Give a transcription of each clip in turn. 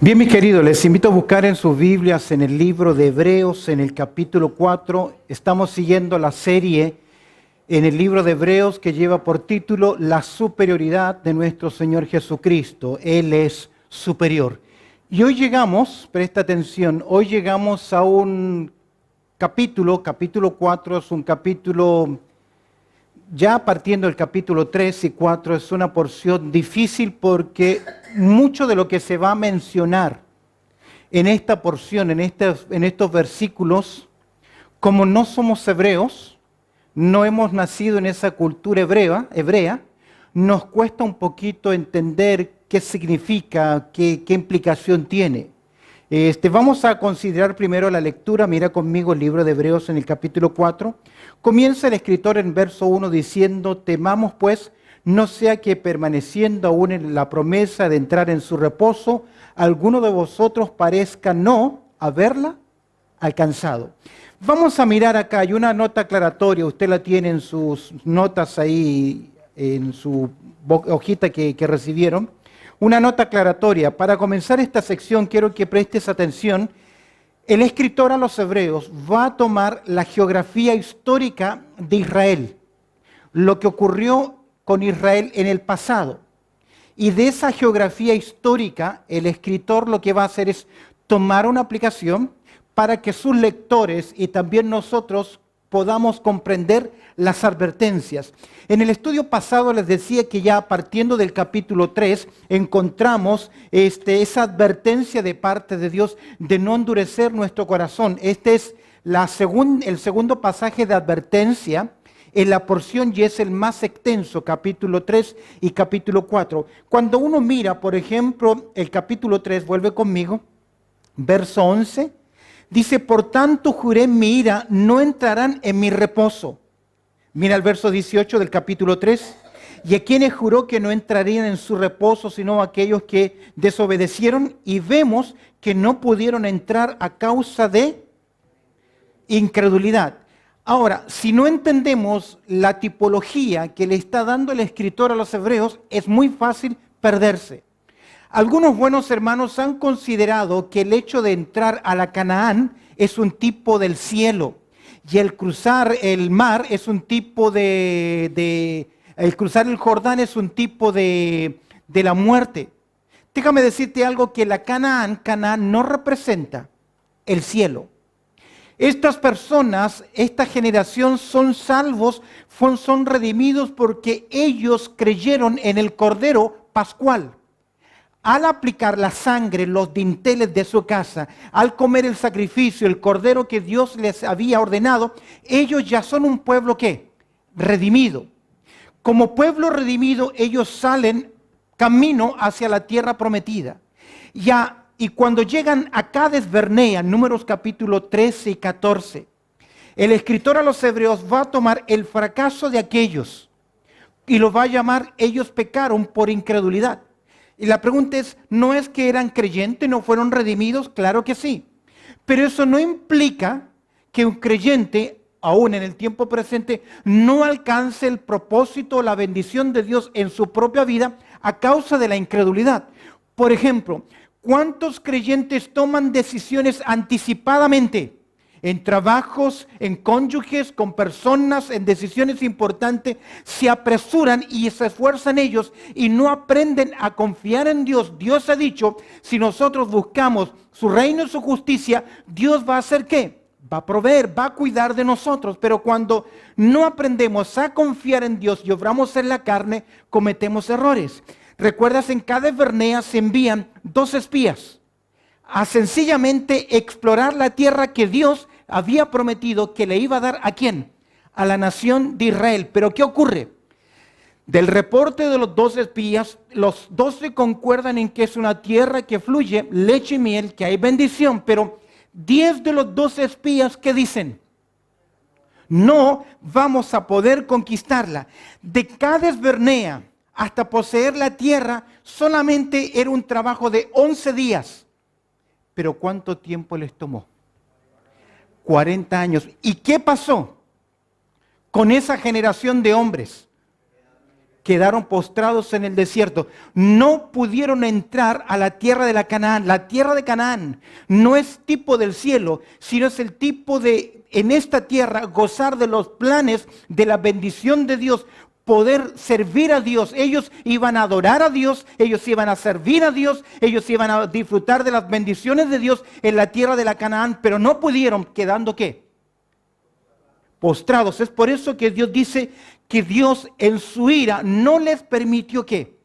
Bien, mis queridos, les invito a buscar en sus Biblias, en el libro de Hebreos, en el capítulo 4. Estamos siguiendo la serie en el libro de Hebreos que lleva por título La superioridad de nuestro Señor Jesucristo. Él es superior. Y hoy llegamos, presta atención, hoy llegamos a un capítulo 4, es un capítulo, ya partiendo del capítulo 3 y 4, es una porción difícil porque mucho de lo que se va a mencionar en esta porción, en estos versículos, como no somos hebreos, no hemos nacido en esa cultura hebrea, nos cuesta un poquito entender qué significa, qué implicación tiene. Vamos a considerar primero la lectura. Mira conmigo el libro de Hebreos en el capítulo 4. Comienza el escritor en verso 1 diciendo: temamos pues, no sea que permaneciendo aún en la promesa de entrar en su reposo, alguno de vosotros parezca no haberla alcanzado. Vamos a mirar acá, hay una nota aclaratoria, usted la tiene en sus notas ahí, en su hojita que recibieron. Una nota aclaratoria. Para comenzar esta sección quiero que prestes atención. El escritor a los Hebreos va a tomar la geografía histórica de Israel, lo que ocurrió con Israel en el pasado. Y de esa geografía histórica, el escritor lo que va a hacer es tomar una aplicación para que sus lectores y también nosotros podamos comprender las advertencias. En el estudio pasado les decía que ya partiendo del capítulo 3 encontramos esa advertencia de parte de Dios de no endurecer nuestro corazón. Este es el segundo pasaje de advertencia en la porción y es el más extenso, capítulo 3 y capítulo 4. Cuando uno mira, por ejemplo, el capítulo 3, vuelve conmigo, verso 11, dice: por tanto juré en mi ira, no entrarán en mi reposo. Mira el verso 18 del capítulo 3. Y a quienes juró que no entrarían en su reposo, sino aquellos que desobedecieron, y vemos que no pudieron entrar a causa de incredulidad. Ahora, si no entendemos la tipología que le está dando el escritor a los hebreos, es muy fácil perderse. Algunos buenos hermanos han considerado que el hecho de entrar a la Canaán es un tipo del cielo y el cruzar el mar es un tipo el cruzar el Jordán es un tipo de la muerte. Déjame decirte algo, que la Canaán no representa el cielo. Estas personas, esta generación son salvos, son redimidos porque ellos creyeron en el Cordero Pascual. Al aplicar la sangre, los dinteles de su casa, al comer el sacrificio, el cordero que Dios les había ordenado, ellos ya son un pueblo ¿qué? Redimido. Como pueblo redimido, ellos salen camino hacia la tierra prometida. Y cuando llegan a Cades Barnea, Números capítulo 13 y 14, el escritor a los hebreos va a tomar el fracaso de aquellos y lo va a llamar: ellos pecaron por incredulidad. Y la pregunta es, ¿no es que eran creyentes, no fueron redimidos? Claro que sí. Pero eso no implica que un creyente, aún en el tiempo presente, no alcance el propósito o la bendición de Dios en su propia vida a causa de la incredulidad. Por ejemplo, ¿cuántos creyentes toman decisiones anticipadamente? En trabajos, en cónyuges, con personas, en decisiones importantes, se apresuran y se esfuerzan ellos y no aprenden a confiar en Dios. Dios ha dicho, si nosotros buscamos su reino y su justicia, Dios va a hacer ¿qué? Va a proveer, va a cuidar de nosotros. Pero cuando no aprendemos a confiar en Dios y obramos en la carne, cometemos errores. ¿Recuerdas? En Cades Barnea se envían 2 espías a sencillamente explorar la tierra que Dios había prometido que le iba a dar ¿a quién? A la nación de Israel. Pero ¿qué ocurre? Del reporte de los 2 espías, los 12 concuerdan en que es una tierra que fluye leche y miel, que hay bendición, pero 10 de los 12 espías, ¿qué dicen? No vamos a poder conquistarla. De Cades Barnea hasta poseer la tierra solamente era un trabajo de 11 días. Pero ¿cuánto tiempo les tomó? 40 años. ¿Y qué pasó con esa generación de hombres? Quedaron postrados en el desierto. No pudieron entrar a la tierra de la Canaán. La tierra de Canaán no es tipo del cielo, sino es el tipo de, en esta tierra, gozar de los planes, de la bendición de Dios, poder servir a Dios. Ellos iban a adorar a Dios, ellos iban a servir a Dios, ellos iban a disfrutar de las bendiciones de Dios en la tierra de la Canaán, pero no pudieron, quedando ¿qué? Postrados. Es por eso que Dios dice que Dios en su ira no les permitió ¿qué?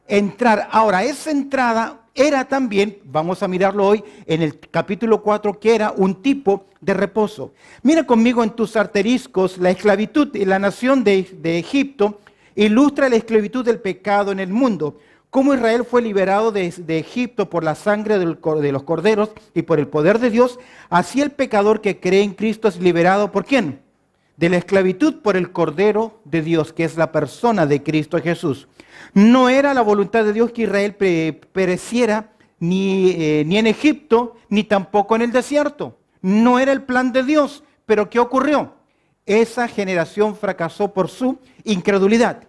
Entrar. Ahora, esa entrada era también, vamos a mirarlo hoy en el capítulo 4, que era un tipo de reposo. Mira conmigo en tus arteriscos, la esclavitud en la nación de Egipto ilustra la esclavitud del pecado en el mundo. Cómo Israel fue liberado de Egipto por la sangre de los corderos y por el poder de Dios, así el pecador que cree en Cristo es liberado ¿por quién? De la esclavitud por el Cordero de Dios, que es la persona de Cristo Jesús. No era la voluntad de Dios que Israel pereciera ni en Egipto, ni tampoco en el desierto. No era el plan de Dios. Pero ¿qué ocurrió? Esa generación fracasó por su incredulidad.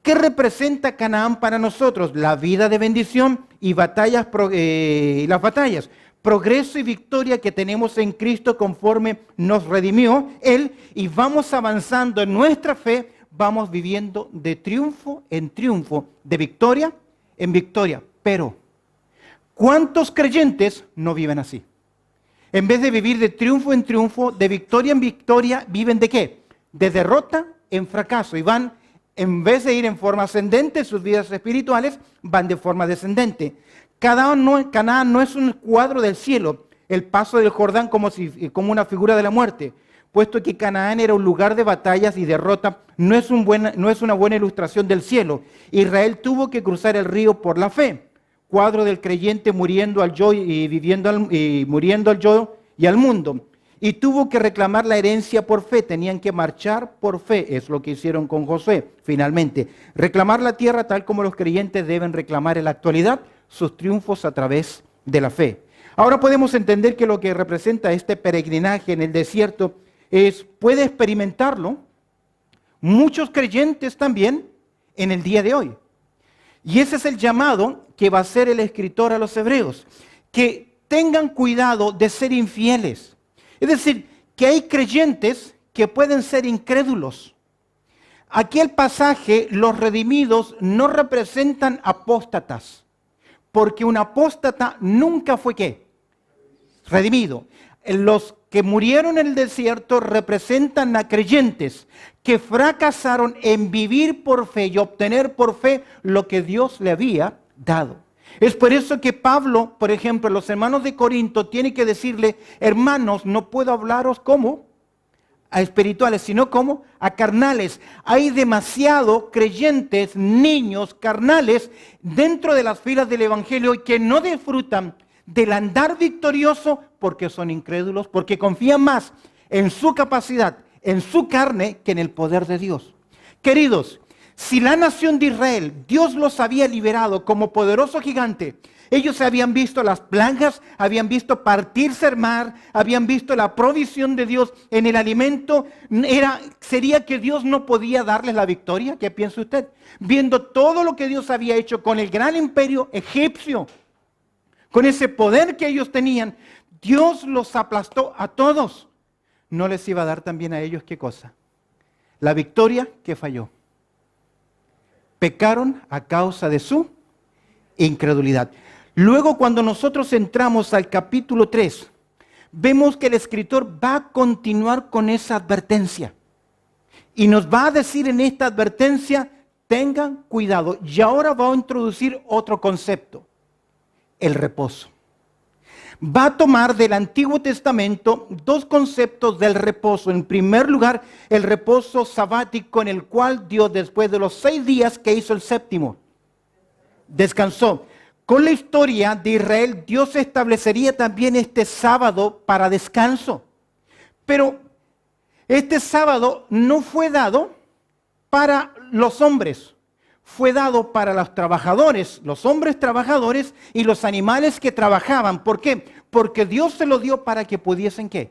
¿Qué representa Canaán para nosotros? La vida de bendición y batallas, las batallas. Progreso y victoria que tenemos en Cristo conforme nos redimió Él, y vamos avanzando en nuestra fe, vamos viviendo de triunfo en triunfo, de victoria en victoria. Pero, ¿cuántos creyentes no viven así? En vez de vivir de triunfo en triunfo, de victoria en victoria, ¿viven de qué? De derrota en fracaso, y van, en vez de ir en forma ascendente, sus vidas espirituales van de forma descendente. Canaán no es un cuadro del cielo, el paso del Jordán como una figura de la muerte, puesto que Canaán era un lugar de batallas y derrota, no es una buena ilustración del cielo. Israel tuvo que cruzar el río por la fe, cuadro del creyente muriendo al yo y muriendo al yo y al mundo. Y tuvo que reclamar la herencia por fe, tenían que marchar por fe, es lo que hicieron con Josué, finalmente. Reclamar la tierra tal como los creyentes deben reclamar en la actualidad sus triunfos a través de la fe. Ahora podemos entender que lo que representa este peregrinaje en el desierto puede experimentarlo muchos creyentes también en el día de hoy. Y ese es el llamado que va a hacer el escritor a los hebreos, que tengan cuidado de ser infieles. Es decir, que hay creyentes que pueden ser incrédulos. Aquí el pasaje, los redimidos no representan apóstatas, porque un apóstata nunca fue ¿qué? Redimido. Los que murieron en el desierto representan a creyentes que fracasaron en vivir por fe y obtener por fe lo que Dios le había dado. Es por eso que Pablo, por ejemplo, a los hermanos de Corinto, tiene que decirle: hermanos, no puedo hablaros como a espirituales, sino como a carnales. Hay demasiado creyentes, niños carnales, dentro de las filas del Evangelio que no disfrutan del andar victorioso porque son incrédulos, porque confían más en su capacidad, en su carne, que en el poder de Dios. Queridos, si la nación de Israel, Dios los había liberado como poderoso gigante, ellos habían visto las plagas, habían visto partirse el mar, habían visto la provisión de Dios en el alimento. ¿Sería que Dios no podía darles la victoria? ¿Qué piensa usted? Viendo todo lo que Dios había hecho con el gran imperio egipcio, con ese poder que ellos tenían, Dios los aplastó a todos. ¿No les iba a dar también a ellos qué cosa? La victoria que falló. Pecaron a causa de su incredulidad. Luego, cuando nosotros entramos al capítulo 3, vemos que el escritor va a continuar con esa advertencia. Y nos va a decir en esta advertencia: tengan cuidado. Y ahora va a introducir otro concepto: el reposo. Va a tomar del Antiguo Testamento dos conceptos del reposo. En primer lugar, el reposo sabático, en el cual Dios, después de los 6 días que hizo el séptimo, descansó. con la historia de Israel, Dios establecería también este sábado para descanso. Pero este sábado no fue dado para los hombres, fue dado para los trabajadores, los hombres trabajadores y los animales que trabajaban. ¿Por qué? Porque Dios se lo dio para que pudiesen, ¿qué?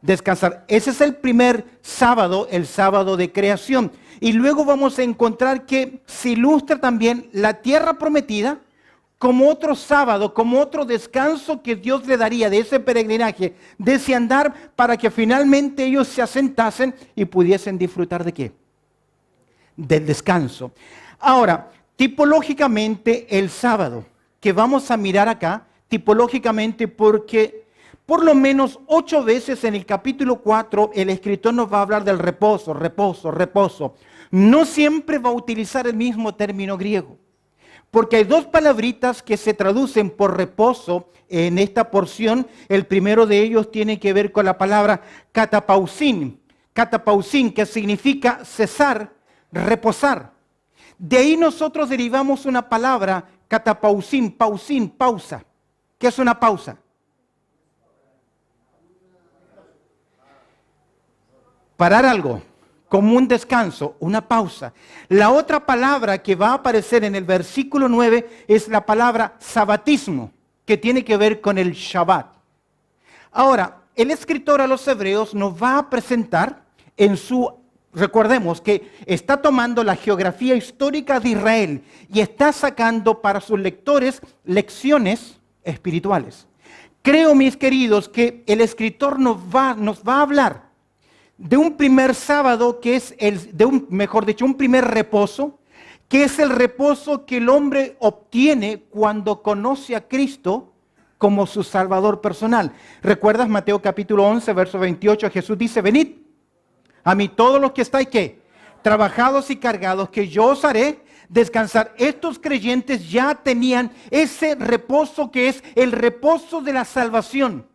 Descansar. Ese es el primer sábado, el sábado de creación. Y luego vamos a encontrar que se ilustra también la tierra prometida como otro sábado, como otro descanso que Dios le daría de ese peregrinaje, de ese andar, para que finalmente ellos se asentasen y pudiesen disfrutar ¿de qué? Del descanso. Ahora, tipológicamente el sábado, que vamos a mirar acá, tipológicamente porque por lo menos 8 veces en el capítulo 4 el escritor nos va a hablar del reposo, reposo, reposo. No siempre va a utilizar el mismo término griego, porque hay 2 palabritas que se traducen por reposo en esta porción. El primero de ellos tiene que ver con la palabra catapausin, que significa cesar, reposar. De ahí nosotros derivamos una palabra, catapausin, pausa. ¿Qué es una pausa? Parar algo, como un descanso, una pausa. La otra palabra que va a aparecer en el versículo 9 es la palabra sabatismo, que tiene que ver con el Shabbat. Ahora, el escritor a los hebreos nos va a presentar en su... Recordemos que está tomando la geografía histórica de Israel y está sacando para sus lectores lecciones espirituales. Creo, mis queridos, que el escritor nos va a hablar de un primer sábado que es un primer reposo, que es el reposo que el hombre obtiene cuando conoce a Cristo como su Salvador personal. ¿Recuerdas Mateo capítulo 11, verso 28? Jesús dice, venid a mí todos los que estáis, ¿qué? Trabajados y cargados, que yo os haré descansar. Estos creyentes ya tenían ese reposo que es el reposo de la salvación,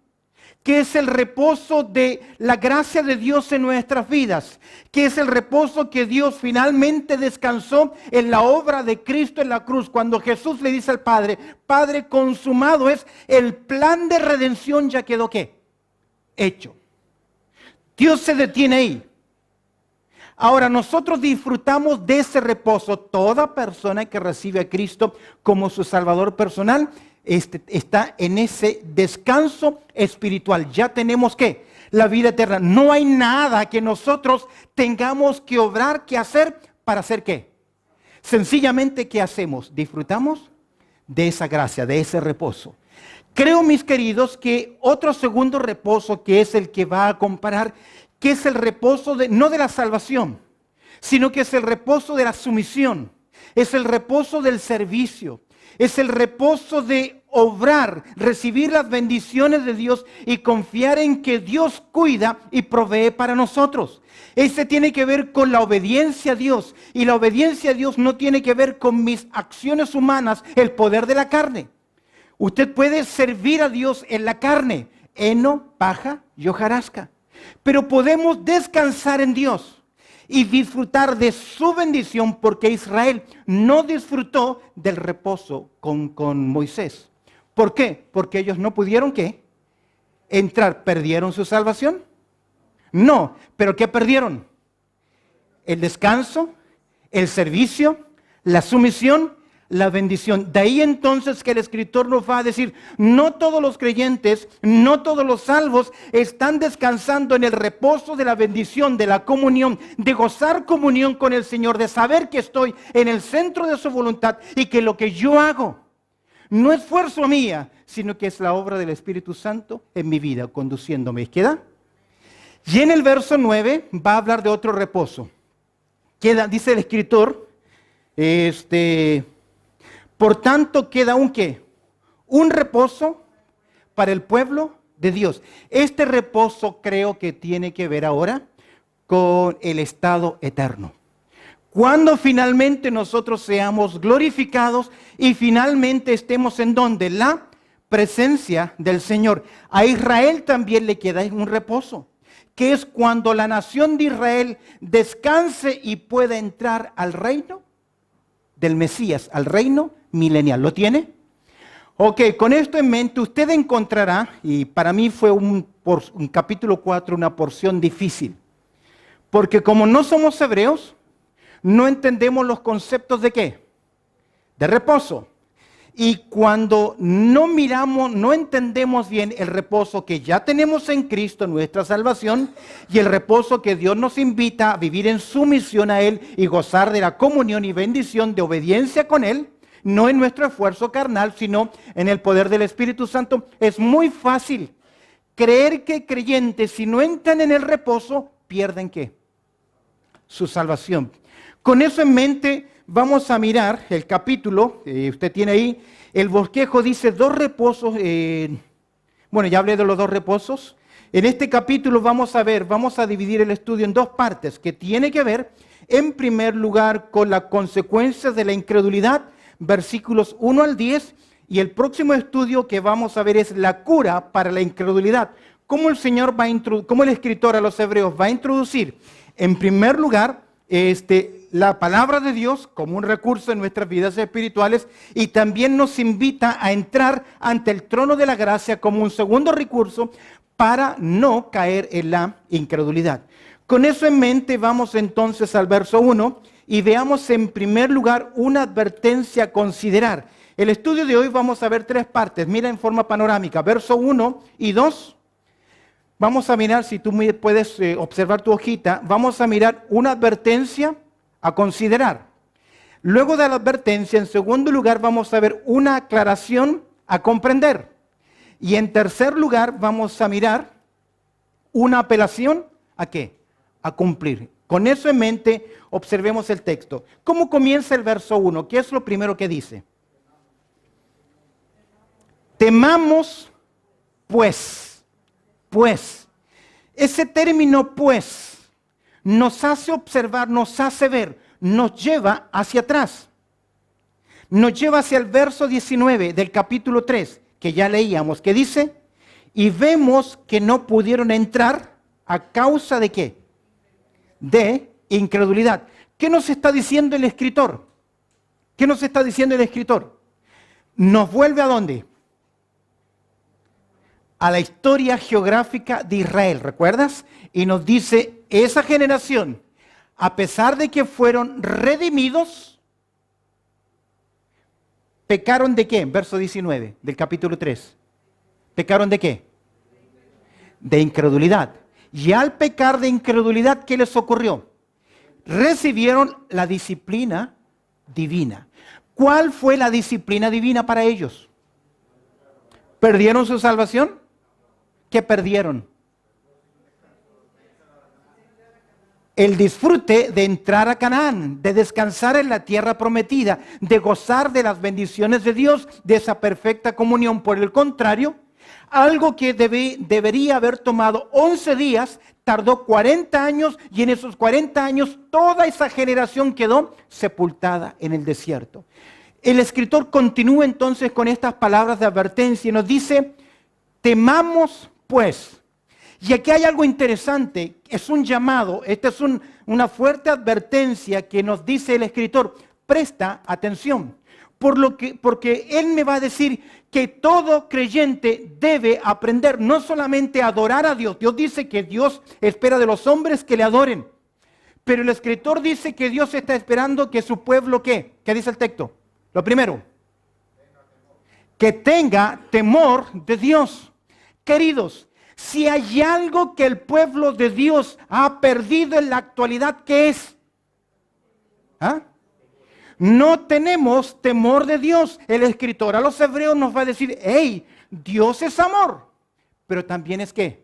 que es el reposo de la gracia de Dios en nuestras vidas, que es el reposo que Dios finalmente descansó en la obra de Cristo en la cruz, cuando Jesús le dice al Padre, Padre, consumado es, el plan de redención ya quedó, ¿qué? Hecho. Dios se detiene ahí. Ahora nosotros disfrutamos de ese reposo. Toda persona que recibe a Cristo como su Salvador personal está en ese descanso espiritual. Ya tenemos ¿qué? La vida eterna. No hay nada que nosotros tengamos que obrar, que hacer para hacer ¿qué? Sencillamente, ¿qué hacemos? Disfrutamos de esa gracia, de ese reposo. Creo, mis queridos, que otro segundo reposo, que es el que va a comparar, que es el reposo no de la salvación, sino que es el reposo de la sumisión, es el reposo del servicio, es el reposo de obrar, recibir las bendiciones de Dios y confiar en que Dios cuida y provee para nosotros. Ese tiene que ver con la obediencia a Dios, y la obediencia a Dios no tiene que ver con mis acciones humanas, el poder de la carne. Usted puede servir a Dios en la carne, heno, paja y hojarasca. Pero podemos descansar en Dios y disfrutar de su bendición, porque Israel no disfrutó del reposo con Moisés. ¿Por qué? Porque ellos no pudieron ¿qué? Entrar. ¿Perdieron su salvación? No, pero ¿qué perdieron? El descanso, el servicio, la sumisión, la bendición. De ahí entonces que el escritor nos va a decir, no todos los creyentes, no todos los salvos están descansando en el reposo de la bendición, de la comunión, de gozar comunión con el Señor, de saber que estoy en el centro de su voluntad y que lo que yo hago no es fuerza mía, sino que es la obra del Espíritu Santo en mi vida, conduciéndome. ¿Queda? Y en el verso 9 va a hablar de otro reposo. Dice el escritor, por tanto queda un ¿qué? Un reposo para el pueblo de Dios. Este reposo creo que tiene que ver ahora con el estado eterno. Cuando finalmente nosotros seamos glorificados y finalmente estemos en donde la presencia del Señor. A Israel también le queda un reposo, que es cuando la nación de Israel descanse y pueda entrar al reino del Mesías, al reino milenial. ¿Lo tiene? Ok, con esto en mente usted encontrará, y para mí fue un capítulo 4 una porción difícil, porque como no somos hebreos, no entendemos los conceptos de qué, de reposo. Y cuando no miramos, no entendemos bien el reposo que ya tenemos en Cristo, nuestra salvación, y el reposo que Dios nos invita a vivir en sumisión a Él y gozar de la comunión y bendición de obediencia con Él, no en nuestro esfuerzo carnal, sino en el poder del Espíritu Santo, es muy fácil creer que creyentes, si no entran en el reposo, pierden ¿qué? Su salvación. Con eso en mente, vamos a mirar el capítulo, usted tiene ahí, el bosquejo dice 2 reposos, bueno, ya hablé de los 2 reposos. En este capítulo vamos a dividir el estudio en 2 partes, que tiene que ver, en primer lugar, con las consecuencias de la incredulidad, versículos 1 al 10, y el próximo estudio que vamos a ver es la cura para la incredulidad. ¿Cómo cómo el escritor a los hebreos va a introducir, en primer lugar, la palabra de Dios como un recurso en nuestras vidas espirituales, y también nos invita a entrar ante el trono de la gracia como un segundo recurso para no caer en la incredulidad? Con eso en mente vamos entonces al verso 1 y veamos en primer lugar una advertencia a considerar. El estudio de hoy vamos a ver 3 partes, mira en forma panorámica, verso 1 y 2. Vamos a mirar, si tú puedes observar tu hojita, vamos a mirar una advertencia a considerar. Luego de la advertencia, en segundo lugar, vamos a ver una aclaración a comprender. Y en tercer lugar, vamos a mirar una apelación ¿a qué? A cumplir. Con eso en mente, observemos el texto. ¿Cómo comienza el verso 1? ¿Qué es lo primero que dice? Temamos, pues. Ese término pues nos hace observar, nos hace ver, nos lleva hacia atrás. Nos lleva hacia el verso 19 del capítulo 3, que ya leíamos, que dice, y vemos que no pudieron entrar a causa de ¿qué? De incredulidad. ¿Qué nos está diciendo el escritor? ¿Qué nos está diciendo el escritor? Nos vuelve ¿a dónde? A la historia geográfica de Israel, ¿recuerdas? Y nos dice, esa generación, a pesar de que fueron redimidos, ¿pecaron de qué? Verso 19 del capítulo 3. ¿Pecaron de qué? De incredulidad. Y al pecar de incredulidad, ¿qué les ocurrió? Recibieron la disciplina divina. ¿Cuál fue la disciplina divina para ellos? ¿Perdieron su salvación? ¿Qué perdieron? El disfrute de entrar a Canaán, de descansar en la tierra prometida, de gozar de las bendiciones de Dios, de esa perfecta comunión. Por el contrario, algo que debería haber tomado 11 días, tardó 40 años, y en esos 40 años toda esa generación quedó sepultada en el desierto. El escritor continúa entonces con estas palabras de advertencia y nos dice, temamos pues. Y aquí hay algo interesante, es un llamado, esta es una fuerte advertencia que nos dice el escritor, presta atención, porque él me va a decir que todo creyente debe aprender no solamente a adorar a Dios. Dios dice que Dios espera de los hombres que le adoren, pero el escritor dice que Dios está esperando que su pueblo, ¿qué? ¿Qué dice el texto? Lo primero, que tenga temor de Dios. Queridos, si hay algo que el pueblo de Dios ha perdido en la actualidad, ¿qué es? ¿Ah? No tenemos temor de Dios. El escritor a los hebreos nos va a decir, hey, Dios es amor, pero también es ¿qué?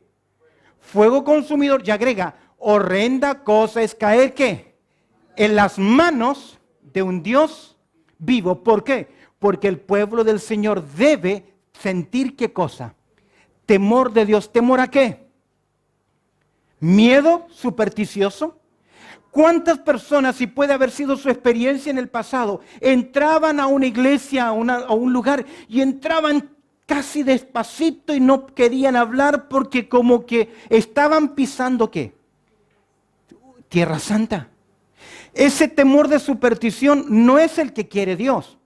Fuego consumidor. Y agrega, horrenda cosa es caer ¿qué? En las manos de un Dios vivo. ¿Por qué? Porque el pueblo del Señor debe sentir ¿qué cosa? Temor de Dios. ¿Temor a qué? ¿Miedo supersticioso? ¿Cuántas personas, si puede haber sido su experiencia en el pasado, entraban a una iglesia, a un lugar, y entraban casi despacito y no querían hablar porque como que estaban pisando ¿qué? Tierra Santa. Ese temor de superstición no es el que quiere Dios.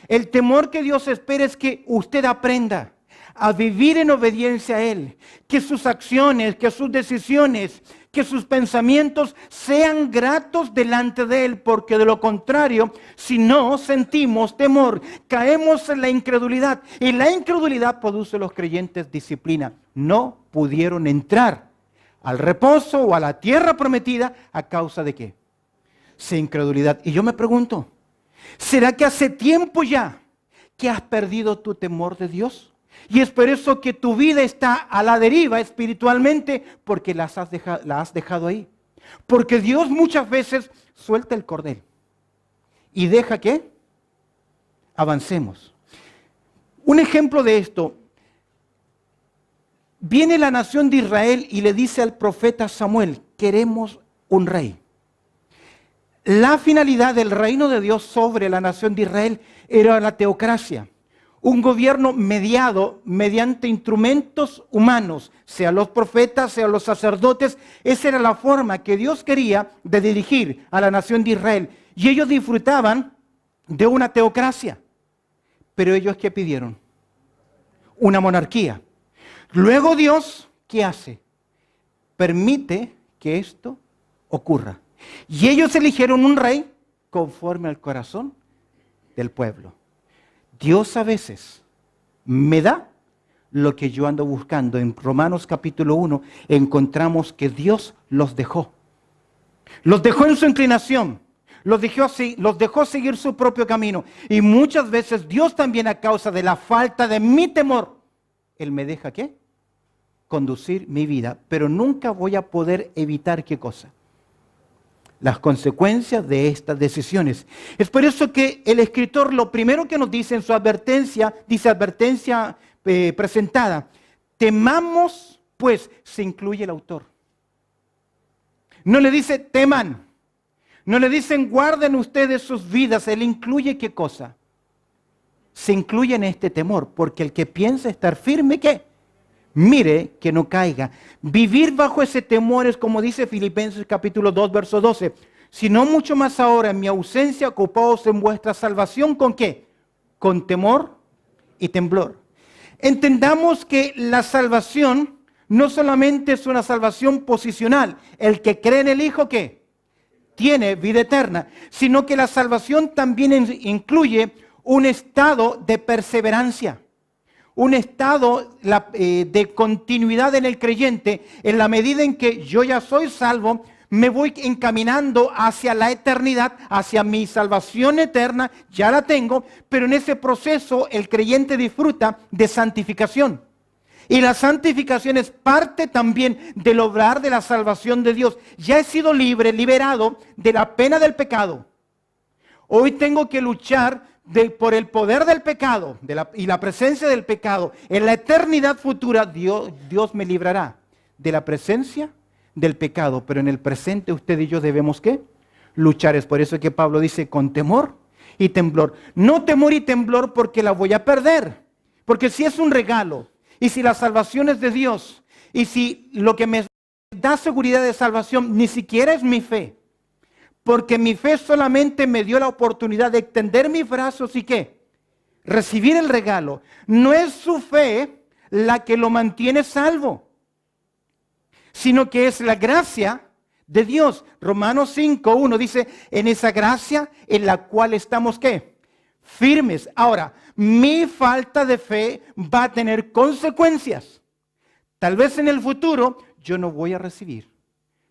El temor que Dios espera es que usted aprenda a vivir en obediencia a Él, que sus acciones, que sus decisiones, que sus pensamientos sean gratos delante de Él, porque de lo contrario, si no sentimos temor, caemos en la incredulidad, y la incredulidad produce en los creyentes disciplina. No pudieron entrar al reposo o a la tierra prometida a causa de ¿qué? Sin incredulidad. Y yo me pregunto, ¿será que hace tiempo ya que has perdido tu temor de Dios? Y es por eso que tu vida está a la deriva espiritualmente, porque la has dejado ahí. Porque Dios muchas veces suelta el cordel y deja que avancemos. Un ejemplo de esto, viene la nación de Israel y le dice al profeta Samuel, queremos un rey. La finalidad del reino de Dios sobre la nación de Israel era la teocracia. Un gobierno mediado mediante instrumentos humanos, sean los profetas, sean los sacerdotes. Esa era la forma que Dios quería de dirigir a la nación de Israel. Y ellos disfrutaban de una teocracia. Pero ellos, ¿qué pidieron? Una monarquía. Luego Dios, ¿qué hace? Permite que esto ocurra. Y ellos eligieron un rey conforme al corazón del pueblo. Dios a veces me da lo que yo ando buscando. En Romanos capítulo 1 encontramos que Dios los dejó. Los dejó en su inclinación. Los dejó seguir su propio camino. Y muchas veces Dios también, a causa de la falta de mi temor, Él me deja ¿qué? Conducir mi vida. Pero nunca voy a poder evitar ¿qué cosa? Las consecuencias de estas decisiones. Es por eso que el escritor lo primero que nos dice en su advertencia, dice advertencia presentada, temamos, pues se incluye el autor. No le dice teman, no le dicen guarden ustedes sus vidas, él incluye ¿qué cosa? Se incluye en este temor, porque el que piensa estar firme, ¿qué? Mire que no caiga. Vivir bajo ese temor es como dice Filipenses capítulo 2, verso 12. Sino mucho más ahora, en mi ausencia, ocupaos en vuestra salvación, ¿con qué? Con temor y temblor. Entendamos que la salvación no solamente es una salvación posicional. El que cree en el Hijo, ¿qué? Tiene vida eterna. Sino que la salvación también incluye un estado de perseverancia. Un estado de continuidad en el creyente, en la medida en que yo ya soy salvo, me voy encaminando hacia la eternidad, hacia mi salvación eterna, ya la tengo, pero en ese proceso el creyente disfruta de santificación. Y la santificación es parte también del obrar de la salvación de Dios. Ya he sido libre, liberado de la pena del pecado. Hoy tengo que luchar por el poder del pecado y la presencia del pecado. En la eternidad futura Dios me librará de la presencia del pecado, pero en el presente usted y yo debemos ¿qué? Luchar. Es por eso que Pablo dice con temor y temblor. No temor y temblor porque la voy a perder, porque si es un regalo y si la salvación es de Dios y si lo que me da seguridad de salvación ni siquiera es mi fe, porque mi fe solamente me dio la oportunidad de extender mis brazos y ¿qué? Recibir el regalo. No es su fe la que lo mantiene salvo, sino que es la gracia de Dios. Romanos 5:1 dice, en esa gracia en la cual estamos ¿qué? Firmes. Ahora, mi falta de fe va a tener consecuencias. Tal vez en el futuro yo no voy a recibir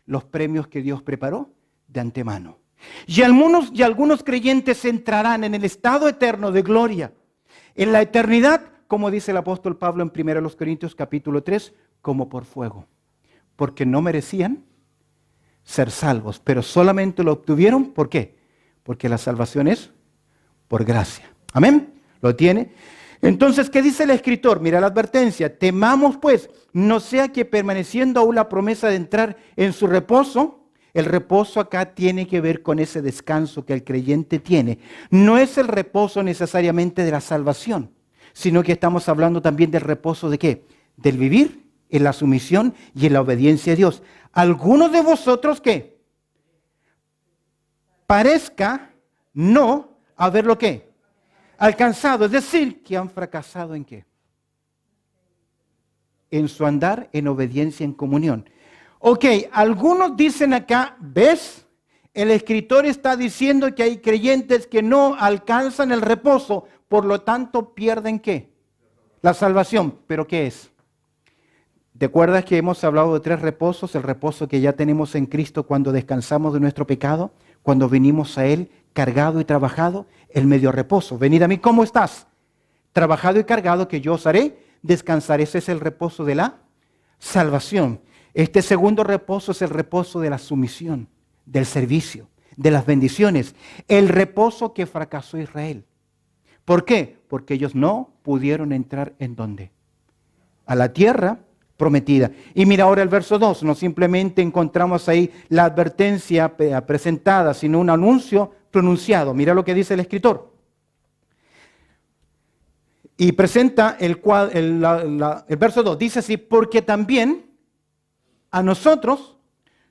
los premios que Dios preparó de antemano. Y algunos creyentes entrarán en el estado eterno de gloria, en la eternidad, como dice el apóstol Pablo en 1 Corintios capítulo 3, como por fuego, porque no merecían ser salvos, pero solamente lo obtuvieron, ¿por qué? Porque la salvación es por gracia. Amén, ¿lo tiene? Entonces, ¿qué dice el escritor? Mira la advertencia, temamos pues, no sea que permaneciendo aún la promesa de entrar en su reposo. El reposo acá tiene que ver con ese descanso que el creyente tiene. No es el reposo necesariamente de la salvación, sino que estamos hablando también del reposo de ¿qué? Del vivir en la sumisión y en la obediencia a Dios. Algunos de vosotros ¿qué? Parezca no haberlo ¿qué? alcanzado. Es decir, que han fracasado ¿en qué? En su andar, en obediencia, en comunión. Ok, algunos dicen acá, ¿ves? El escritor está diciendo que hay creyentes que no alcanzan el reposo, por lo tanto pierden ¿qué? La salvación. ¿Pero qué es? ¿Te acuerdas que hemos hablado de 3 reposos? El reposo que ya tenemos en Cristo cuando descansamos de nuestro pecado, cuando venimos a Él cargado y trabajado, el medio reposo. Venid a mí, ¿cómo estás? Trabajado y cargado, que yo os haré descansar. Ese es el reposo de la salvación. Este segundo reposo es el reposo de la sumisión, del servicio, de las bendiciones. El reposo que fracasó Israel. ¿Por qué? Porque ellos no pudieron entrar ¿en dónde? A la tierra prometida. Y mira ahora el verso 2, no simplemente encontramos ahí la advertencia presentada, sino un anuncio pronunciado. Mira lo que dice el escritor. Y presenta el verso 2, dice así, porque también a nosotros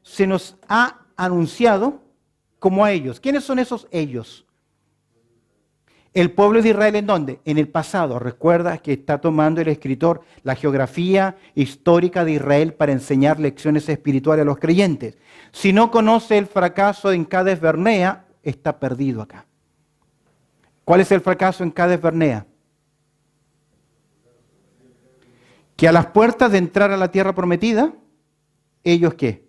se nos ha anunciado como a ellos. ¿Quiénes son esos ellos? El pueblo de Israel, ¿en dónde? En el pasado. Recuerda que está tomando el escritor la geografía histórica de Israel para enseñar lecciones espirituales a los creyentes. Si no conoce el fracaso en Cades Barnea, está perdido acá. ¿Cuál es el fracaso en Cades Barnea? Que a las puertas de entrar a la tierra prometida, ¿ellos qué?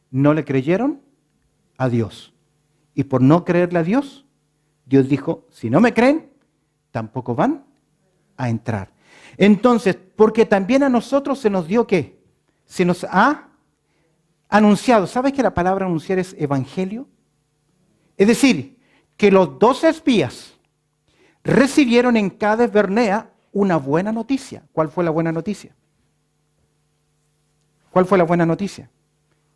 No le creyeron a Dios. Y por no creerle a Dios, Dios dijo, si no me creen, tampoco van a entrar. Entonces, porque también a nosotros se nos dio ¿qué? Se nos ha anunciado. ¿Sabes que la palabra anunciar es evangelio? Es decir, que los 12 espías recibieron en Cades Barnea una buena noticia. ¿Cuál fue la buena noticia? ¿Cuál fue la buena noticia?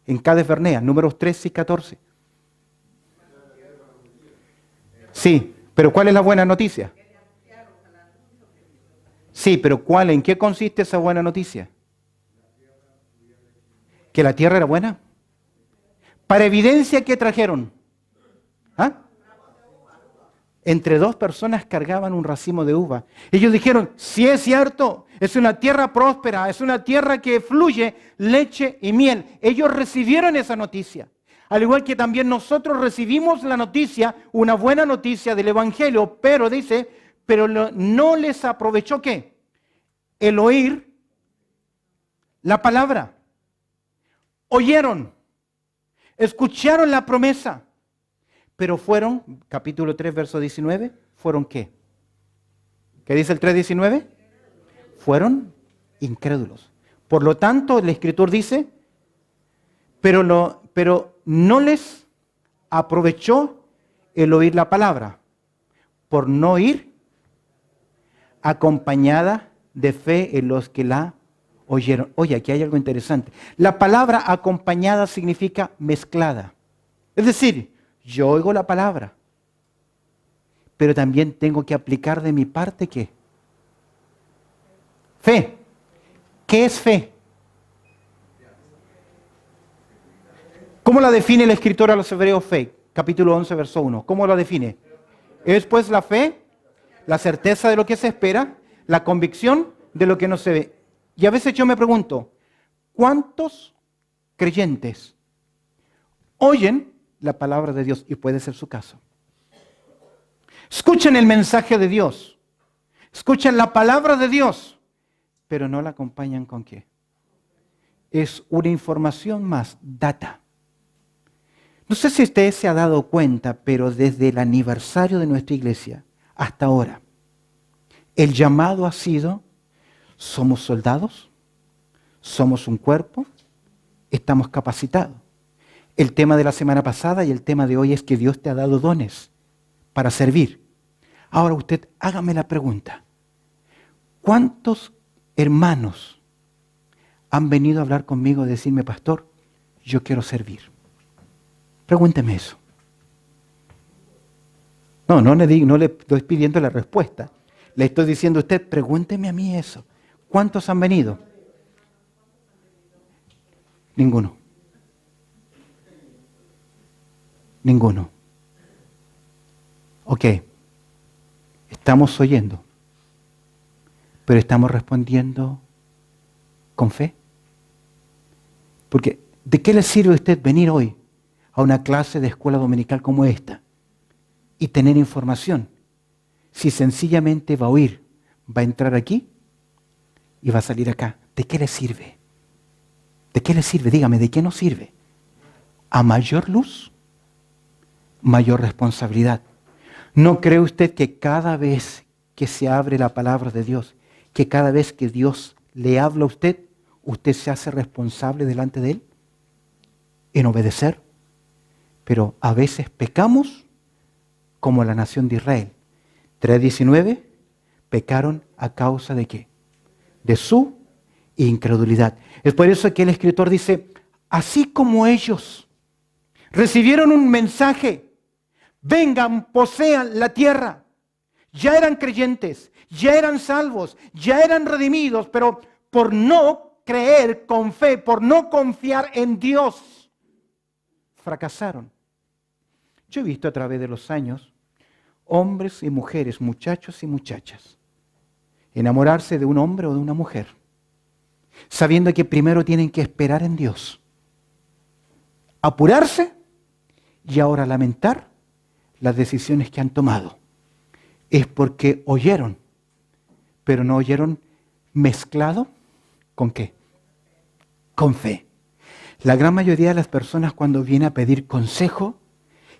En Cades Barnea, números 13 y 14. Sí, pero ¿cuál es la buena noticia? Sí, pero ¿cuál? ¿En qué consiste esa buena noticia? ¿Que la tierra era buena? Para evidencia, ¿qué trajeron? ¿Ah? Entre 2 personas cargaban un racimo de uva. Ellos dijeron, sí es cierto, es una tierra próspera, es una tierra que fluye leche y miel. Ellos recibieron esa noticia. Al igual que también nosotros recibimos la noticia, una buena noticia del Evangelio, pero dice, pero no les aprovechó ¿qué? El oír la palabra. Oyeron, escucharon la promesa, pero fueron, capítulo 3, verso 19, ¿fueron qué? ¿Qué dice el 3:19? Fueron incrédulos. Por lo tanto, el escritor dice, pero no les aprovechó el oír la palabra, por no ir acompañada de fe en los que la oyeron. Oye, aquí hay algo interesante. La palabra acompañada significa mezclada. Es decir, yo oigo la palabra, pero también tengo que aplicar de mi parte ¿qué? Fe. ¿Qué es fe? ¿Cómo la define el escritor a los hebreos fe? Capítulo 11, verso 1. ¿Cómo la define? Es pues la fe, la certeza de lo que se espera, la convicción de lo que no se ve. Y a veces yo me pregunto, ¿cuántos creyentes oyen la palabra de Dios? Y puede ser su caso. Escuchan el mensaje de Dios, escuchan la palabra de Dios, pero no la acompañan ¿con qué? Es una información más, data. No sé si usted se ha dado cuenta, pero desde el aniversario de nuestra iglesia hasta ahora, el llamado ha sido, somos soldados, somos un cuerpo, estamos capacitados. El tema de la semana pasada y el tema de hoy es que Dios te ha dado dones para servir. Ahora usted hágame la pregunta, ¿cuántos hermanos han venido a hablar conmigo y decirme, pastor, yo quiero servir? Pregúnteme eso. No le estoy pidiendo la respuesta. Le estoy diciendo a usted, pregúnteme a mí eso. ¿Cuántos han venido? Ninguno. Ninguno. Ok. Estamos oyendo, pero estamos respondiendo con fe. Porque, ¿de qué le sirve a usted venir hoy a una clase de escuela dominical como esta y tener información si sencillamente va a oír, va a entrar aquí y va a salir acá? ¿De qué le sirve? ¿De qué le sirve? Dígame, ¿de qué nos sirve? A mayor luz, mayor responsabilidad. ¿No cree usted que cada vez que se abre la palabra de Dios, que cada vez que Dios le habla a usted, usted se hace responsable delante de Él en obedecer? Pero a veces pecamos como la nación de Israel. 3:19, pecaron a causa de ¿qué? De su incredulidad. Es por eso que el escritor dice, así como ellos recibieron un mensaje, vengan, posean la tierra. Ya eran creyentes, ya eran salvos, ya eran redimidos, pero por no creer con fe, por no confiar en Dios, fracasaron. Yo he visto a través de los años hombres y mujeres, muchachos y muchachas, enamorarse de un hombre o de una mujer, sabiendo que primero tienen que esperar en Dios, apurarse y ahora lamentar las decisiones que han tomado. Es porque oyeron, pero no oyeron mezclado ¿con qué? Con fe. La gran mayoría de las personas cuando viene a pedir consejo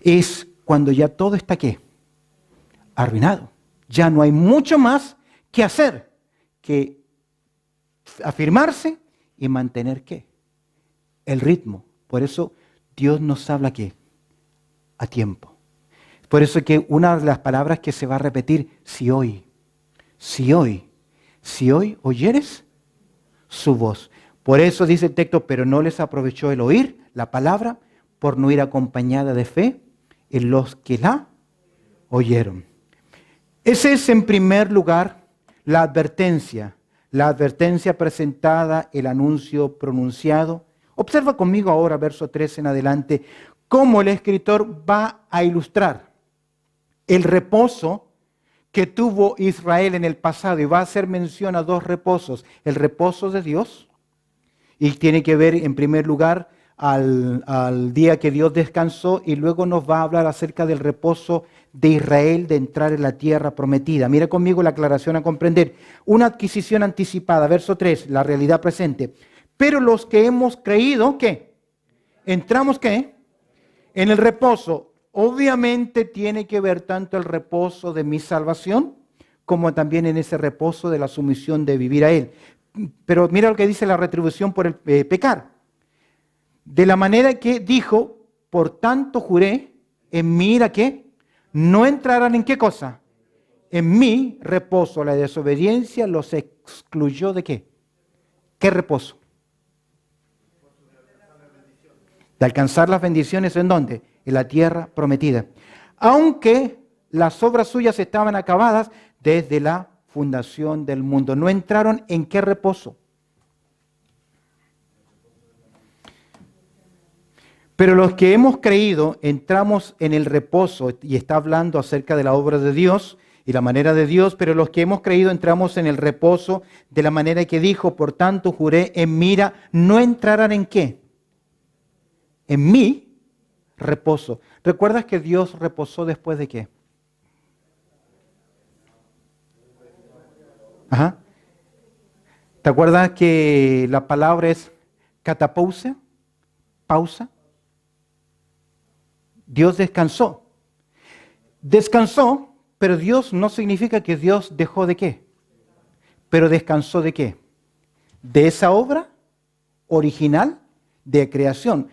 es cuando ya todo está ¿qué? Arruinado. Ya no hay mucho más que hacer que afirmarse y mantener ¿qué? El ritmo. Por eso Dios nos habla ¿qué? A tiempo. Por eso que una de las palabras que se va a repetir, si hoy oyeres su voz. Por eso dice el texto, pero no les aprovechó el oír la palabra por no ir acompañada de fe en los que la oyeron. Ese es en primer lugar la advertencia presentada, el anuncio pronunciado. Observa conmigo ahora, verso 13 en adelante, cómo el escritor va a ilustrar el reposo que tuvo Israel en el pasado, y va a hacer mención a dos reposos: el reposo de Dios, y tiene que ver en primer lugar al día que Dios descansó, y luego nos va a hablar acerca del reposo de Israel de entrar en la tierra prometida. Mira conmigo la aclaración a comprender. Una adquisición anticipada, verso 3, la realidad presente. Pero los que hemos creído, ¿qué? Entramos, ¿qué? En el reposo. Obviamente tiene que ver tanto el reposo de mi salvación como también en ese reposo de la sumisión de vivir a Él. Pero mira lo que dice la retribución por el pecar. De la manera que dijo, por tanto juré en mi ira que no entrarán en qué cosa. En mi reposo. La desobediencia los excluyó de qué. ¿Qué reposo? De alcanzar las bendiciones ¿en dónde? En la tierra prometida. Aunque las obras suyas estaban acabadas desde la fundación del mundo. No entraron en qué reposo. Pero los que hemos creído entramos en el reposo, y está hablando acerca de la obra de Dios y la manera de Dios, pero los que hemos creído entramos en el reposo de la manera que dijo, por tanto juré en mi ira, no entrarán en qué. En mi reposo. ¿Recuerdas que Dios reposó después de qué? Ajá. ¿Te acuerdas que la palabra es catapausa? Pausa. Dios descansó. Descansó, pero Dios no significa que Dios dejó de qué. Pero descansó de qué. De esa obra original de creación.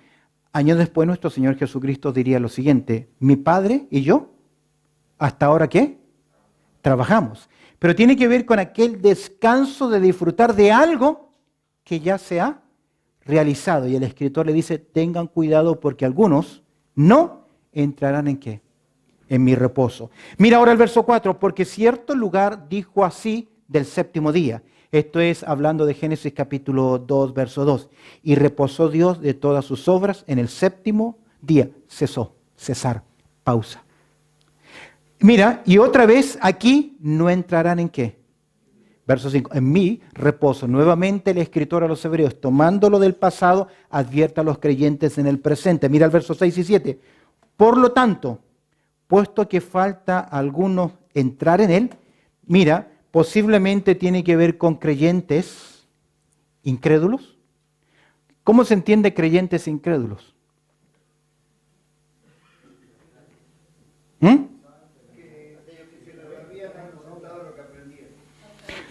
Años después nuestro Señor Jesucristo diría lo siguiente: mi Padre y yo, ¿hasta ahora qué? Trabajamos. Pero tiene que ver con aquel descanso de disfrutar de algo que ya se ha realizado. Y el escritor le dice, tengan cuidado porque algunos no entrarán en qué? En mi reposo. Mira ahora el verso 4, porque cierto lugar dijo así del séptimo día. Esto es hablando de Génesis capítulo 2, verso 2. Y reposó Dios de todas sus obras en el séptimo día. Cesó, cesar, pausa. Mira, y otra vez aquí no entrarán en qué. Verso 5, en mi reposo. Nuevamente el escritor a los hebreos, tomándolo del pasado, advierte a los creyentes en el presente. Mira el verso 6 y 7. Por lo tanto, puesto que falta a algunos entrar en él, mira, posiblemente tiene que ver con creyentes incrédulos. ¿Cómo se entiende creyentes incrédulos?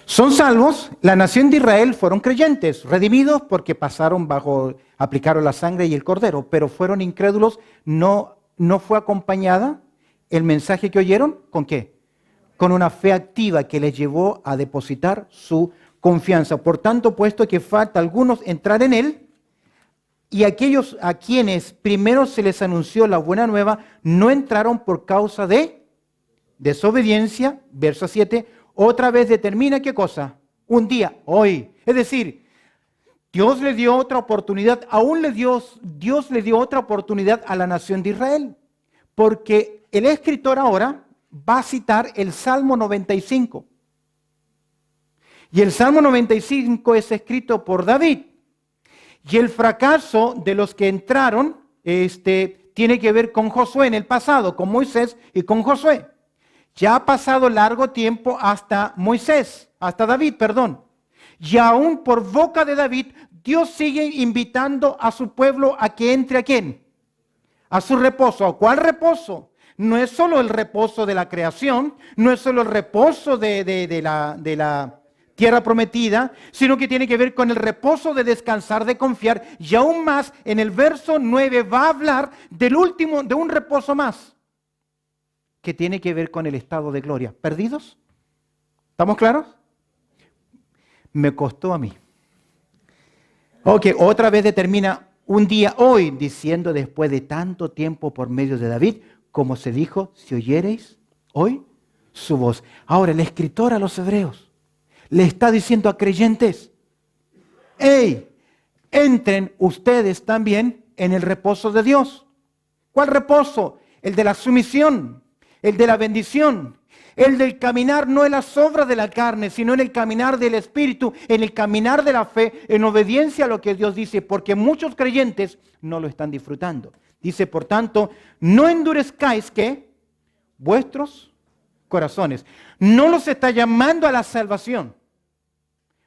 Son salvos, la nación de Israel fueron creyentes, redimidos porque aplicaron la sangre y el cordero, pero fueron incrédulos, no fue acompañada el mensaje que oyeron, ¿con qué? Con una fe activa que les llevó a depositar su confianza. Por tanto, puesto que falta a algunos entrar en él, y aquellos a quienes primero se les anunció la buena nueva, no entraron por causa de desobediencia, verso 7, otra vez determina ¿qué cosa? Un día, hoy. Es decir, Dios le dio otra oportunidad, Dios le dio otra oportunidad a la nación de Israel. Porque el escritor ahora va a citar el Salmo 95. Y el Salmo 95 es escrito por David. Y el fracaso de los que entraron tiene que ver con Josué en el pasado, con Moisés y con Josué. Ya ha pasado largo tiempo hasta David. Y aún por boca de David, Dios sigue invitando a su pueblo a que entre ¿a quién? A su reposo. ¿A cuál reposo? No es solo el reposo de la creación, no es solo el reposo de la tierra prometida, sino que tiene que ver con el reposo de descansar, de confiar. Y aún más, en el verso 9 va a hablar de un reposo más, que tiene que ver con el estado de gloria. ¿Perdidos? ¿Estamos claros? Me costó a mí. Ok, otra vez determina un día hoy, diciendo después de tanto tiempo por medio de David, como se dijo, si oyereis hoy su voz. Ahora el escritor a los hebreos le está diciendo a creyentes, hey, entren ustedes también en el reposo de Dios. ¿Cuál reposo? El de la sumisión, el de la bendición, el del caminar no en las obras de la carne, sino en el caminar del Espíritu, en el caminar de la fe, en obediencia a lo que Dios dice, porque muchos creyentes no lo están disfrutando. Dice, por tanto, no endurezcáis, ¿qué? Vuestros corazones. No los está llamando a la salvación,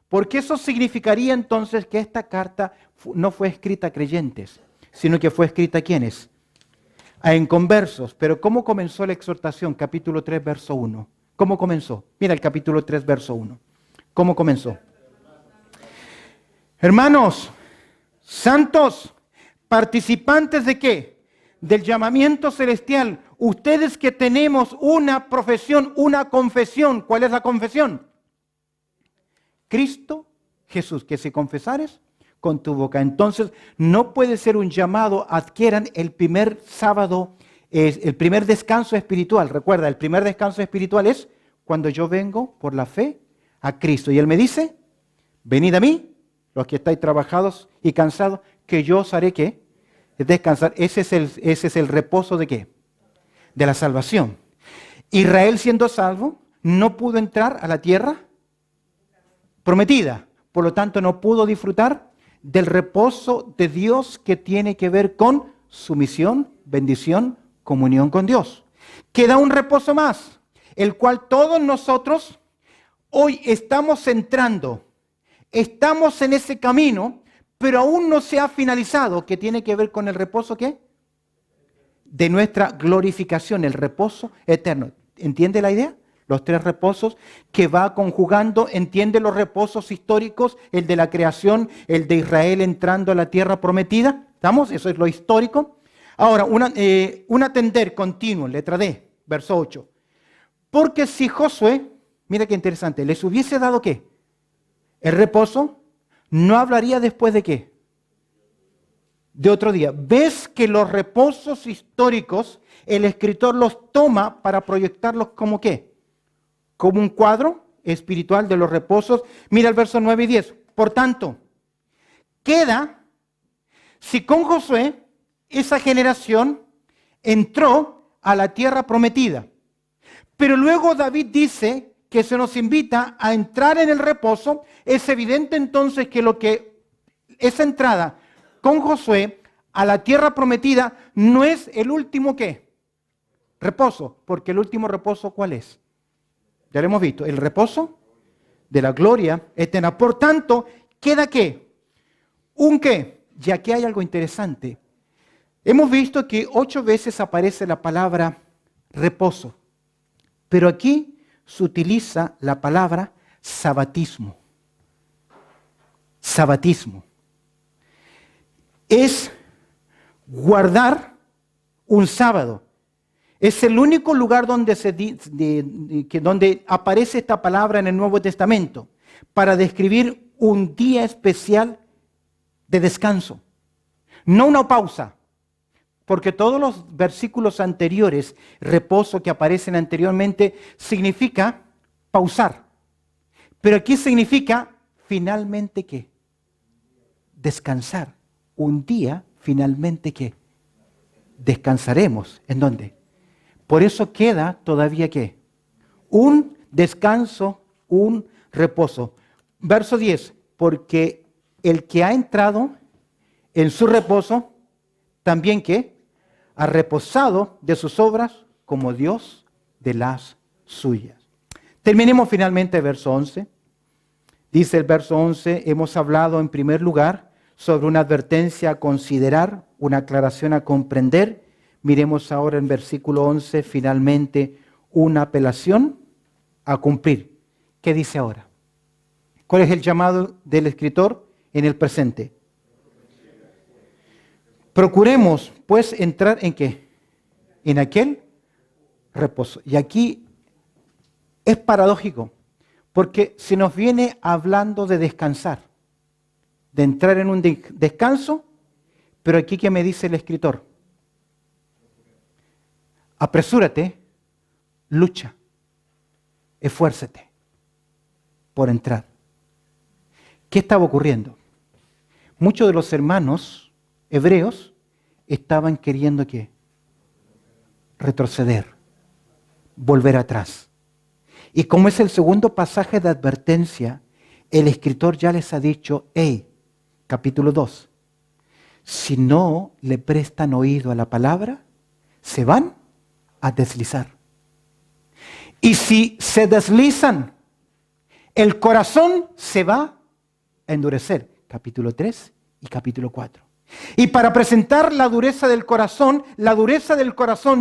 porque eso significaría entonces que esta carta no fue escrita a creyentes, sino que fue escrita a ¿quiénes? A inconversos. Pero ¿cómo comenzó la exhortación? Capítulo 3, verso 1. ¿Cómo comenzó? Mira el capítulo 3, verso 1. ¿Cómo comenzó? Hermanos, santos, participantes ¿de qué? Del llamamiento celestial. Ustedes que tenemos una profesión, una confesión. ¿Cuál es la confesión? Cristo Jesús, que si confesares con tu boca. Entonces, no puede ser un llamado, adquieran el primer sábado, el primer descanso espiritual. Recuerda, el primer descanso espiritual es cuando yo vengo por la fe a Cristo. Y Él me dice, venid a mí, los que estáis trabajados y cansados, que yo os haré ¿qué? Descansar. Ese es el reposo ¿de qué? De la salvación. Israel siendo salvo, no pudo entrar a la tierra prometida. Por lo tanto, no pudo disfrutar del reposo de Dios que tiene que ver con sumisión, bendición, comunión con Dios. Queda un reposo más, el cual todos nosotros hoy estamos entrando. Estamos en ese camino, pero aún no se ha finalizado, que tiene que ver con el reposo ¿qué? De nuestra glorificación, el reposo eterno. ¿Entiende la idea? Los tres reposos que va conjugando, entiende los reposos históricos, el de la creación, el de Israel entrando a la tierra prometida. ¿Estamos? Eso es lo histórico. Ahora, un atender continuo, letra D, verso 8. Porque si Josué, mira qué interesante, les hubiese dado ¿qué? El reposo, no hablaría después de ¿qué? De otro día. ¿Ves que los reposos históricos, el escritor los toma para proyectarlos como qué? Como un cuadro espiritual de los reposos. Mira el verso 9 y 10. Por tanto, queda, si con Josué esa generación entró a la tierra prometida, Pero luego David dice que se nos invita a entrar en el reposo. Es evidente entonces que esa entrada con Josué a la tierra prometida no es el último ¿qué? Reposo, porque el último reposo ¿cuál es? Ya lo hemos visto, el reposo de la gloria eterna. Por tanto, ¿queda qué? ¿Un qué? Y aquí hay algo interesante. Hemos visto que 8 veces aparece la palabra reposo, pero aquí se utiliza la palabra sabatismo. Sabatismo. Es guardar un sábado. Es el único lugar donde, donde aparece esta palabra en el Nuevo Testamento para describir un día especial de descanso. No una pausa, porque todos los versículos anteriores, reposo que aparecen anteriormente, significa pausar. Pero aquí significa finalmente ¿qué? Descansar. Un día finalmente ¿qué? Descansaremos. ¿En dónde? Por eso queda todavía ¿qué? Un descanso, un reposo. Verso 10, porque el que ha entrado en su reposo, también ¿qué? Ha reposado de sus obras como Dios de las suyas. Terminemos finalmente el verso 11. Dice el verso 11, hemos hablado en primer lugar sobre una advertencia a considerar, una aclaración a comprender. Miremos ahora en versículo 11, finalmente, una apelación a cumplir. ¿Qué dice ahora? ¿Cuál es el llamado del escritor en el presente? Procuremos, pues, entrar en ¿qué? En aquel reposo. Y aquí es paradójico, porque se nos viene hablando de descansar, de entrar en un descanso, pero aquí ¿qué me dice el escritor? Apresúrate, lucha, esfuérzate por entrar. ¿Qué estaba ocurriendo? Muchos de los hermanos hebreos estaban queriendo ¿qué? Retroceder, volver atrás. Y como es el segundo pasaje de advertencia, el escritor ya les ha dicho, hey, capítulo 2, si no le prestan oído a la palabra, se van a deslizar. Y si se deslizan, el corazón se va a endurecer. Capítulo 3 y capítulo 4. Y para presentar la dureza del corazón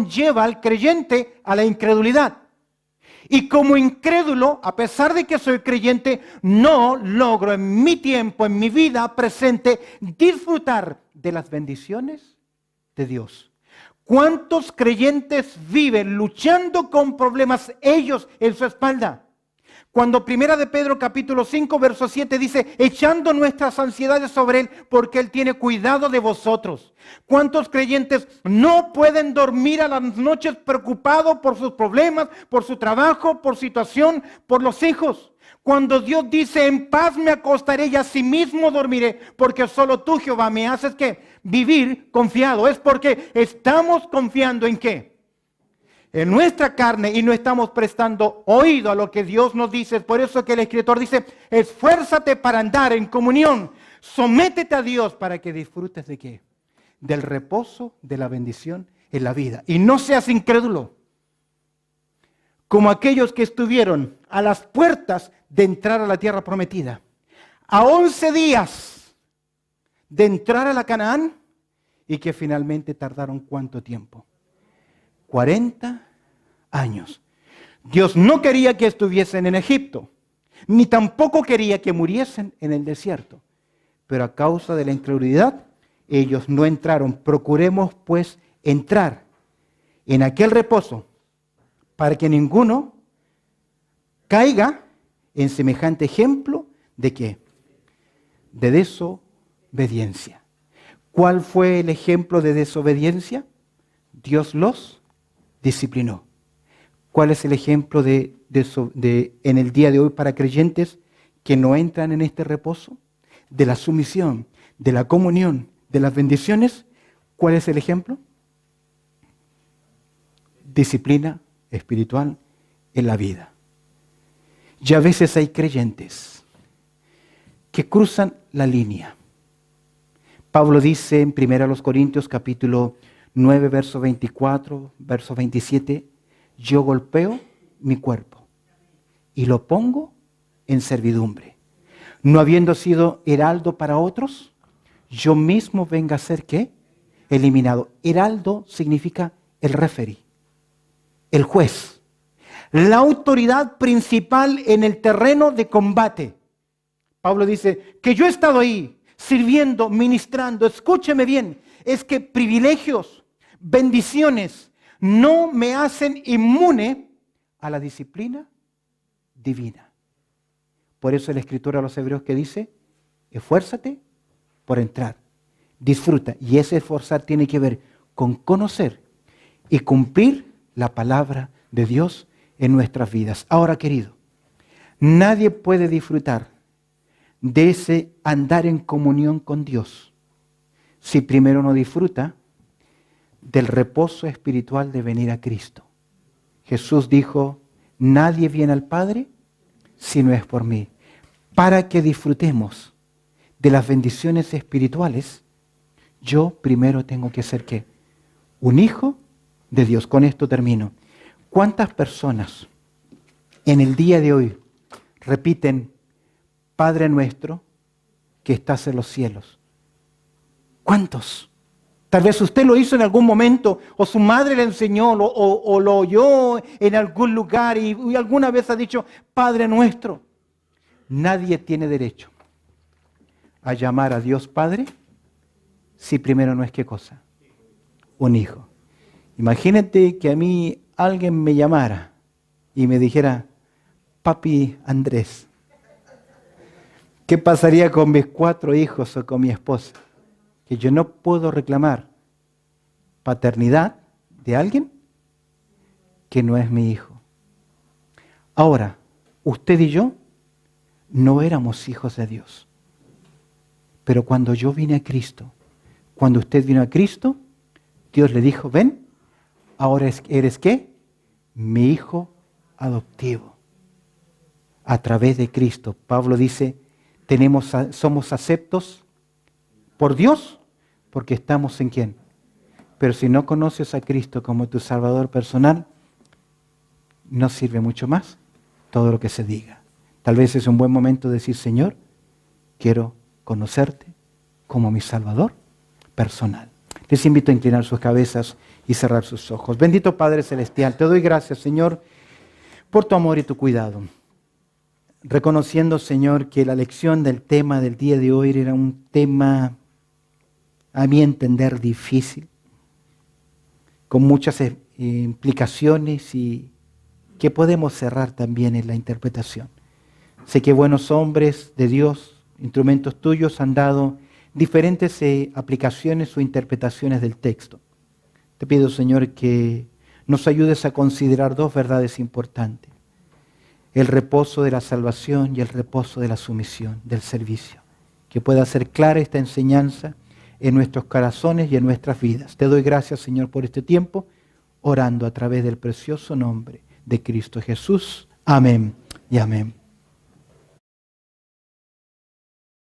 lleva al creyente a la incredulidad. Y como incrédulo, a pesar de que soy creyente, no logro en mi tiempo, en mi vida presente, disfrutar de las bendiciones de Dios. ¿Cuántos creyentes viven luchando con problemas ellos en su espalda? Cuando Primera de Pedro capítulo 5 verso 7 dice, echando nuestras ansiedades sobre Él porque Él tiene cuidado de vosotros. ¿Cuántos creyentes no pueden dormir a las noches preocupados por sus problemas, por su trabajo, por situación, por los hijos? Cuando Dios dice, en paz me acostaré y asimismo dormiré, porque solo tú, Jehová, me haces ¿qué? Vivir confiado. Es porque estamos confiando en ¿qué? En nuestra carne y no estamos prestando oído a lo que Dios nos dice. Es por eso que el escritor dice, esfuérzate para andar en comunión. Sométete a Dios para que disfrutes de ¿qué? Del reposo, de la bendición en la vida. Y no seas incrédulo, como aquellos que estuvieron a las puertas de entrar a la tierra prometida. A 11 días de entrar a la Canaán y que finalmente tardaron ¿cuánto tiempo? 40 años. Dios no quería que estuviesen en Egipto, ni tampoco quería que muriesen en el desierto. Pero a causa de la incredulidad, ellos no entraron. Procuremos pues entrar en aquel reposo para que ninguno caiga en semejante ejemplo de ¿qué? De desobediencia. ¿Cuál fue el ejemplo de desobediencia? Dios los disciplinó. ¿Cuál es el ejemplo en el día de hoy para creyentes que no entran en este reposo? De la sumisión, de la comunión, de las bendiciones. ¿Cuál es el ejemplo? Disciplina espiritual en la vida. Y a veces hay creyentes que cruzan la línea. Pablo dice en 1 Corintios capítulo 9, verso 24, verso 27, yo golpeo mi cuerpo y lo pongo en servidumbre. No habiendo sido heraldo para otros, yo mismo venga a ser, ¿qué? Eliminado. Heraldo significa el referee, el juez, la autoridad principal en el terreno de combate. Pablo dice que yo he estado ahí sirviendo, ministrando. Escúcheme bien, es que privilegios, bendiciones no me hacen inmune a la disciplina divina. Por eso el escritor a los hebreos que dice, esfuérzate por entrar, disfruta. Y ese esforzar tiene que ver con conocer y cumplir la palabra de Dios en nuestras vidas. Ahora, querido, nadie puede disfrutar de ese andar en comunión con Dios si primero no disfruta del reposo espiritual de venir a Cristo. Jesús dijo, nadie viene al Padre si no es por mí. Para que disfrutemos de las bendiciones espirituales, yo primero tengo que ser ¿qué? Un hijo de Dios. Con esto termino. ¿Cuántas personas en el día de hoy repiten, Padre nuestro que estás en los cielos? ¿Cuántos? Tal vez usted lo hizo en algún momento, o su madre le enseñó, o lo oyó en algún lugar y alguna vez ha dicho, Padre nuestro. Nadie tiene derecho a llamar a Dios Padre si primero no es ¿qué cosa? Un hijo. Imagínate que a mí alguien me llamara y me dijera, Papi Andrés. ¿Qué pasaría con mis 4 hijos o con mi esposa? Que yo no puedo reclamar paternidad de alguien que no es mi hijo. Ahora, usted y yo no éramos hijos de Dios. Pero cuando yo vine a Cristo, cuando usted vino a Cristo, Dios le dijo, ven, ahora eres ¿qué? Mi hijo adoptivo. A través de Cristo. Pablo dice, somos aceptos por Dios, porque estamos en ¿quién? Pero si no conoces a Cristo como tu Salvador personal, no sirve mucho más todo lo que se diga. Tal vez es un buen momento de decir, Señor, quiero conocerte como mi Salvador personal. Les invito a inclinar sus cabezas y cerrar sus ojos. Bendito Padre Celestial, te doy gracias, Señor, por tu amor y tu cuidado. Reconociendo, Señor, que la lección del tema del día de hoy era un tema, a mi entender, difícil, con muchas implicaciones y que podemos cerrar también en la interpretación. Sé que buenos hombres de Dios, instrumentos tuyos, han dado diferentes aplicaciones o interpretaciones del texto. Te pido, Señor, que nos ayudes a considerar 2 verdades importantes. El reposo de la salvación y el reposo de la sumisión, del servicio. Que pueda ser clara esta enseñanza en nuestros corazones y en nuestras vidas. Te doy gracias, Señor, por este tiempo, orando a través del precioso nombre de Cristo Jesús. Amén y amén.